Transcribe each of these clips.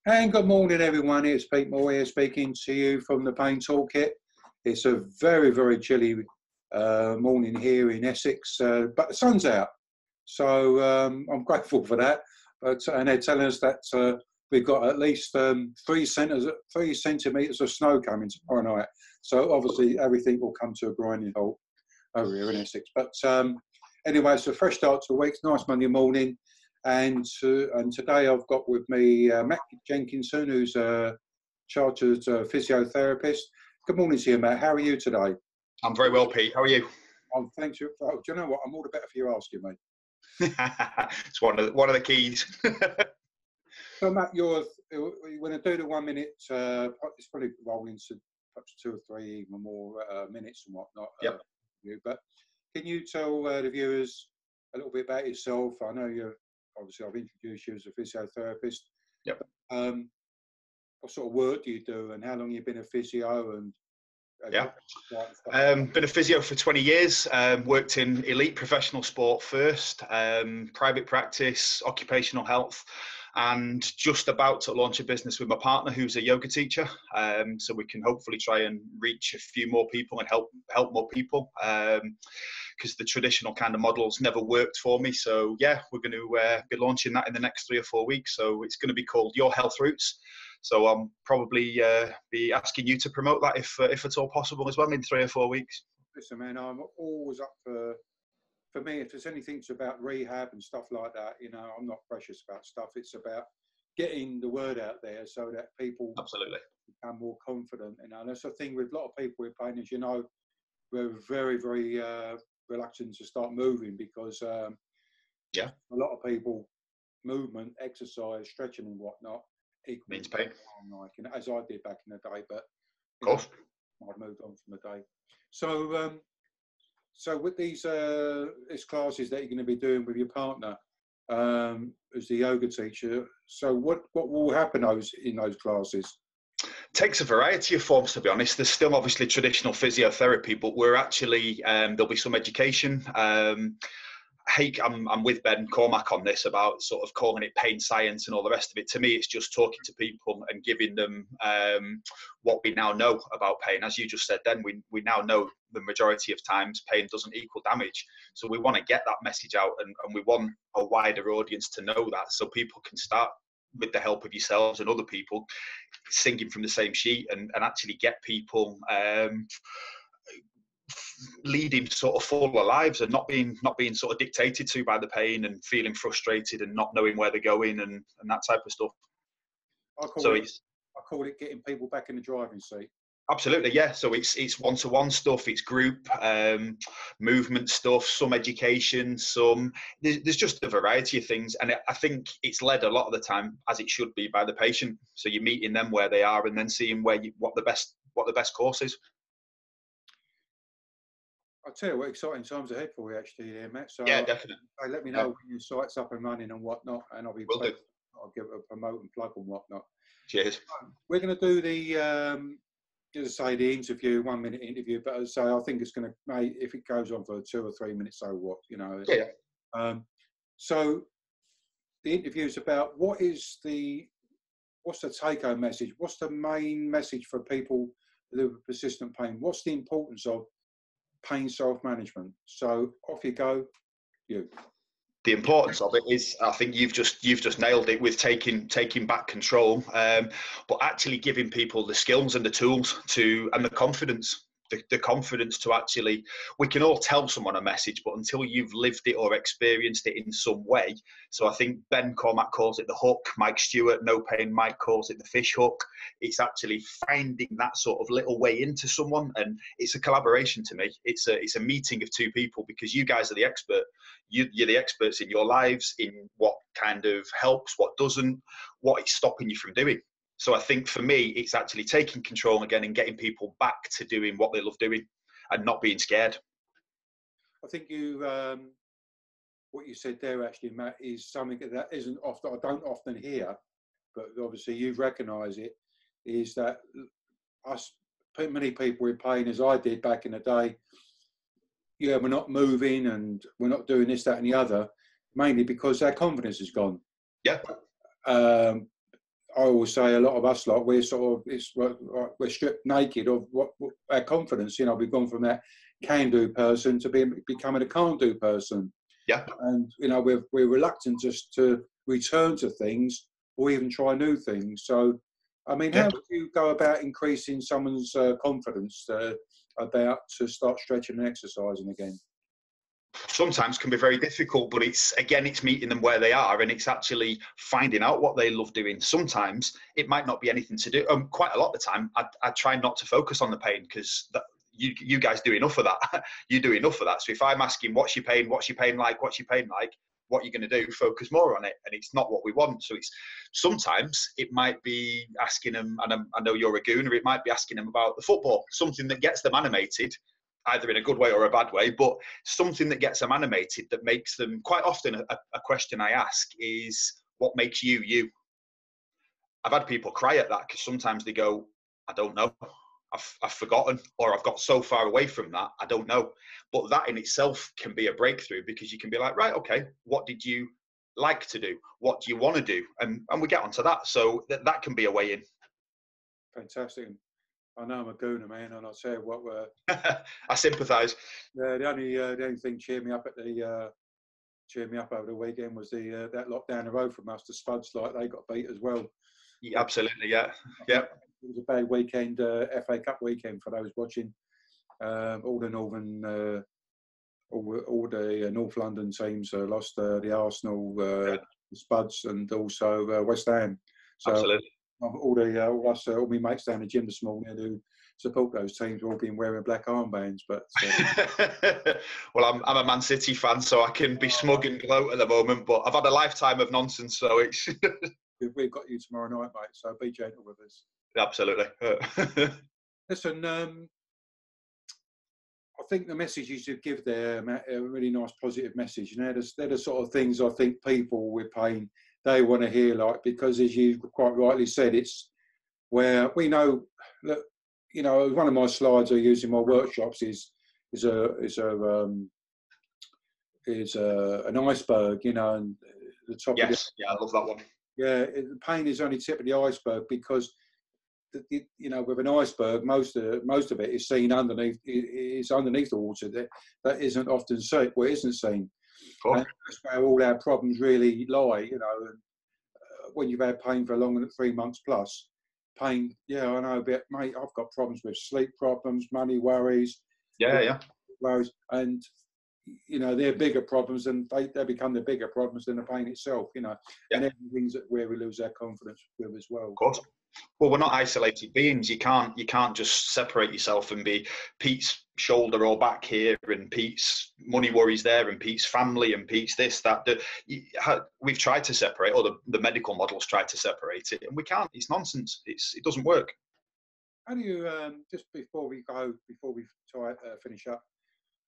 And good morning, everyone. It's Pete Moore here speaking to you from the Pain Toolkit. It's a very, very chilly morning here in Essex, but the sun's out. So I'm grateful for that. And they're telling us that we've got at least 3 centimetres of snow coming tomorrow night. So obviously everything will come to a grinding halt over here in Essex. But anyway, it's a fresh start to the week. It's a nice Monday morning. And today I've got with me Matt Jenkinson, who's a chartered physiotherapist. Good morning to you, Matt. How are you today? I'm very well, Pete. How are you? Thank you. Oh, do you know what? I'm all the better for you asking me. It's one of the keys. So, Matt, you're going to do the 1 minute. It's probably rolling to perhaps 2 or 3 even more minutes and whatnot. Yep. But can you tell the viewers a little bit about yourself? I know I've introduced you as a physiotherapist. Yep. What sort of work do you do, and how long you've been a physio? And been a physio for 20 years. Worked in elite professional sport first, private practice, occupational health, and just about to launch a business with my partner, who's a yoga teacher. So we can hopefully try and reach a few more people and help more people. Because the traditional kind of models never worked for me. So yeah, we're going to be launching that in the next 3 or 4 weeks. So it's going to be called Your Health Roots. So I'll probably be asking you to promote that if at all possible as well in 3 or 4 weeks. Listen, man, I'm always up for me, if there's anything about rehab and stuff like that, I'm not precious about stuff. It's about getting the word out there so that people absolutely become more confident. That's the thing with a lot of people with pain, as you know, we're very, very reluctant to start moving because a lot of people, movement, exercise, stretching and whatnot means pain, as I did back in the day, but of course I've moved on from the day. So with these classes that you're going to be doing with your partner as the yoga teacher, so what will happen in those classes? Takes a variety of forms, to be honest. There's still obviously traditional physiotherapy, but we're actually there'll be some education. I'm with Ben Cormack on this about sort of calling it pain science and all the rest of it. To me, it's just talking to people and giving them what we now know about pain. As you just said then, we now know the majority of times pain doesn't equal damage. So we want to get that message out and we want a wider audience to know that, so people can start with the help of yourselves and other people singing from the same sheet and actually get people leading sort of fuller lives and not being sort of dictated to by the pain and feeling frustrated and not knowing where they're going and that type of stuff. I call it getting people back in the driving seat. Absolutely, yeah. So it's one-to-one stuff, it's group movement stuff, some education, there's just a variety of things, and I think it's led a lot of the time, as it should be, by the patient. So you're meeting them where they are and then seeing what the best course is. I'll tell you what, exciting times ahead for you actually here, Matt. So yeah, definitely. Let me know when your site's up and running and whatnot, and I'll give it a promote and plug and whatnot. Cheers. We're going to do the, as I say, the interview, 1 minute interview, but as I say, I think it's going to, if it goes on for 2 or 3 minutes, so what, Yeah. So the interview is about what's the take-home message? What's the main message for people who live with persistent pain? What's the importance of pain self-management? So off you go, you. The importance of it is, I think you've just nailed it with taking back control, but actually giving people the skills and the tools and the confidence. The confidence to actually, we can all tell someone a message, but until you've lived it or experienced it in some way. So I think Ben Cormack calls it the hook, Mike Stewart, No Pain Mike, calls it the fish hook. It's actually finding that sort of little way into someone, and it's a collaboration to me. It's a meeting of two people, because you guys are the expert. You're the experts in your lives, in what kind of helps, what doesn't, what is stopping you from doing. So I think for me, it's actually taking control again and getting people back to doing what they love doing and not being scared. I think what you said there actually, Matt, is something that isn't often, I don't often hear, but obviously you recognise it, is that many people in pain, as I did back in the day, we're not moving and we're not doing this, that and the other, mainly because our confidence is gone. Yeah. I always say a lot of us, like, we're sort of, we're stripped naked of what our confidence. You know, we've gone from that can-do person to becoming a can't-do person. Yeah. And, you know, we're reluctant just to return to things or even try new things. So, I mean, how would you go about increasing someone's confidence about to start stretching and exercising again? Sometimes can be very difficult, but it's meeting them where they are, and it's actually finding out what they love doing. Sometimes it might not be anything to do. Quite a lot of the time, I try not to focus on the pain, because you guys do enough of that. You do enough of that. So if I'm asking, what's your pain like, what are you going to do? Focus more on it, and it's not what we want. So it's sometimes it might be asking them, and I know you're a gooner, it might be asking them about the football, something that gets them animated, either in a good way or a bad way, but something that gets them animated, that makes them, quite often a question I ask is, what makes you you? I've had people cry at that, because sometimes they go, I don't know, I've forgotten, or I've got so far away from that, I don't know. But that in itself can be a breakthrough, because you can be like, right, okay, what did you like to do? What do you want to do? And we get onto that. So that can be a way in. Fantastic. I know I'm a gooner, man, and I'll tell you what, I sympathise. the only thing cheered me up over the weekend was that lot down the road from us, the Spuds, like, they got beat as well. Yeah, absolutely, yeah. Yeah. It was a bad weekend, FA Cup weekend for those watching. All the North London teams lost, the Arsenal, the Spuds, and also West Ham. So absolutely. All my mates down the gym this morning who support those teams have all been wearing black armbands. But well, I'm a Man City fan, so I can be smug and gloat at the moment. But I've had a lifetime of nonsense, so it's. We've got you tomorrow night, mate. So be gentle with us. Absolutely. Listen, I think the message you should give there, Matt, a really nice positive message. You know, they're the sort of things I think people with pain, they want to hear, like, because as you quite rightly said, it's where we know that, you know, one of my slides I use in my workshops is an iceberg, you know, and the top. Yes, yeah, I love that one. Yeah, pain is only tip of the iceberg, because you know, with an iceberg, most of it is seen underneath. It's underneath the water that isn't often seen. Well, it isn't seen. Cool. And that's where all our problems really lie. You know, and when you've had pain for longer than 3 months plus, pain. Yeah, I know a bit, mate. I've got problems with sleep problems, money worries. Yeah. Worries, and you know, they're bigger problems, and they become the bigger problems than the pain itself. You know, and everything's where we lose our confidence with as well. Of course. Well, we're not isolated beings. You can't just separate yourself and be Pete's shoulder or back here, and Pete's money worries there, and Pete's family, and Pete's this, that. We've tried to separate, or the medical models tried to separate it, and we can't. It's nonsense. It doesn't work. How do you, just before we finish up,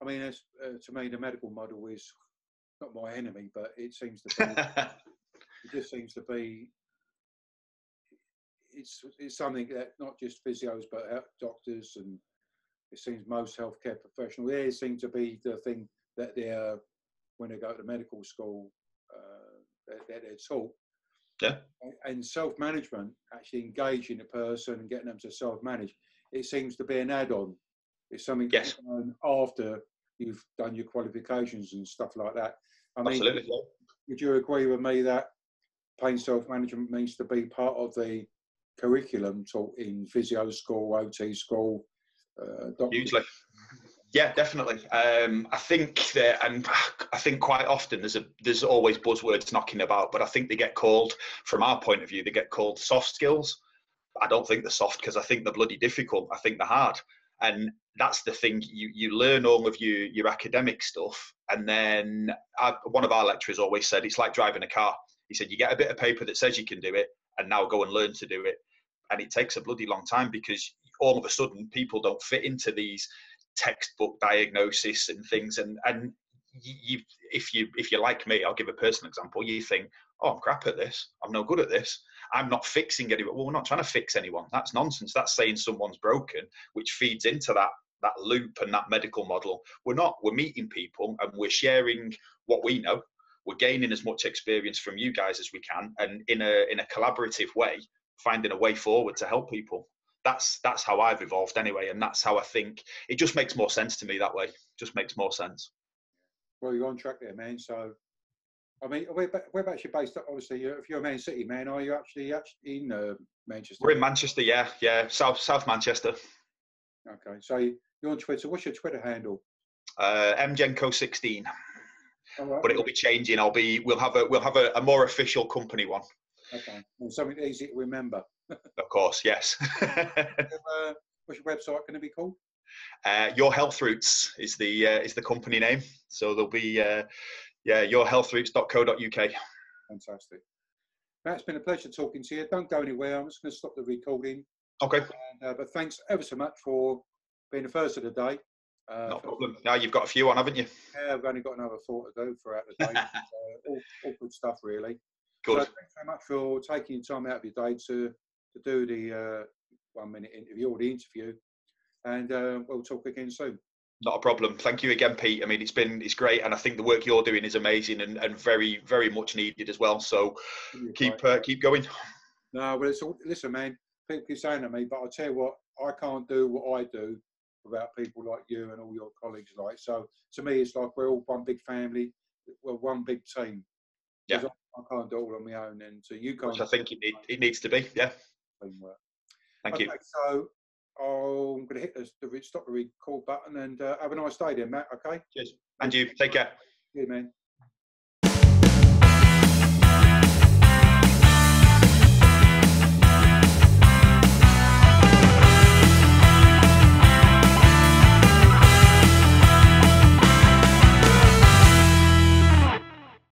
I mean, to me, the medical model is not my enemy, but it seems to be. It just seems to be. It's something that not just physios but doctors, and it seems most healthcare professionals, they seem to be the thing that they're, when they go to medical school, that they're taught. Yeah. And self-management, actually engaging a person and getting them to self-manage, it seems to be an add-on. It's something that's done after you've done your qualifications and stuff like that. I mean, absolutely. Would you agree with me that pain self-management needs to be part of the curriculum taught in physio school, OT school? Hugely. Yeah, definitely. I think quite often there's always buzzwords knocking about, but I think they get called, from our point of view, they get called soft skills. I don't think they're soft, because I think they're bloody difficult. I think they're hard. And that's the thing, you learn all of your academic stuff, and then one of our lecturers always said, it's like driving a car. He said, you get a bit of paper that says you can do it, and now go and learn to do it. And it takes a bloody long time, because all of a sudden people don't fit into these textbook diagnosis and things. And if you're like me, I'll give a personal example. You think, oh, I'm crap at this. I'm no good at this. I'm not fixing anyone. Well, we're not trying to fix anyone. That's nonsense. That's saying someone's broken, which feeds into that loop and that medical model. We're not. We're meeting people, and we're sharing what we know. we're gaining as much experience from you guys as we can, and in a collaborative way, finding a way forward to help people. That's how I've evolved anyway, and that's how I think it just makes more sense to me that way. Just makes more sense. Well, you're on track there, man. So, I mean, whereabouts you based? Obviously, if you're a Man City man, are you actually in Manchester? We're in Manchester, yeah, South Manchester. Okay, so you're on Twitter. What's your Twitter handle? Mjenko16. Right, but it'll be changing. We'll have a more official company one. Okay, and something easy to remember. Of course, yes. What's your website going to be called? Your Health Roots is the company name. So there'll be yourhealthroots.co.uk. Fantastic. Matt, it's been a pleasure talking to you. Don't go anywhere. I'm just going to stop the recording. Okay. But thanks ever so much for being the first of the day. No problem. Now you've got a few on, haven't you? Yeah, I've only got another 4 to do throughout the day. All good stuff, really. Good. So thanks very much for taking time out of your day to do the 1 minute interview or the interview. And we'll talk again soon. Not a problem. Thank you again, Pete. I mean, it's great, and I think the work you're doing is amazing and very, very much needed as well. So keep going. No, well, listen, man. People keep saying to me, but I'll tell you what, I can't do what I do without people like you and all your colleagues. Like, so to me, it's like we're all one big family, we're one big team. Yeah. I can't do it all on my own, and so you can't. Which I think it needs to be. Yeah. Teamwork. Thank you. So I'm going to hit the stop the record button and have a nice day then, Matt. Okay. Cheers. And you take care. Yeah, man.